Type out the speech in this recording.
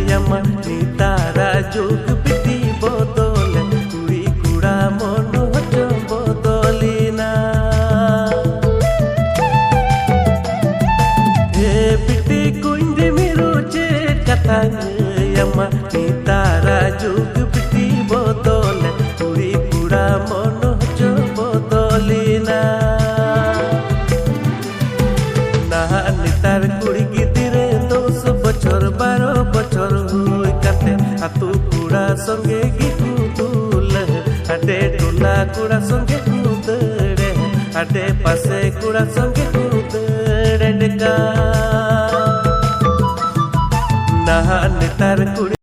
Yama nitara jug biti bodole kuri kura mono hojo bodolina e biti kuindi miru je katanya Yama nitara jug biti bodole kuri kura mono hojo bodolina nah nitar kuri gidire bocor 12 bocor hui kate atu kuda songe gikudul ade tola kuda songe kudere ade pase kuda songe kudere deka nah nitar kuri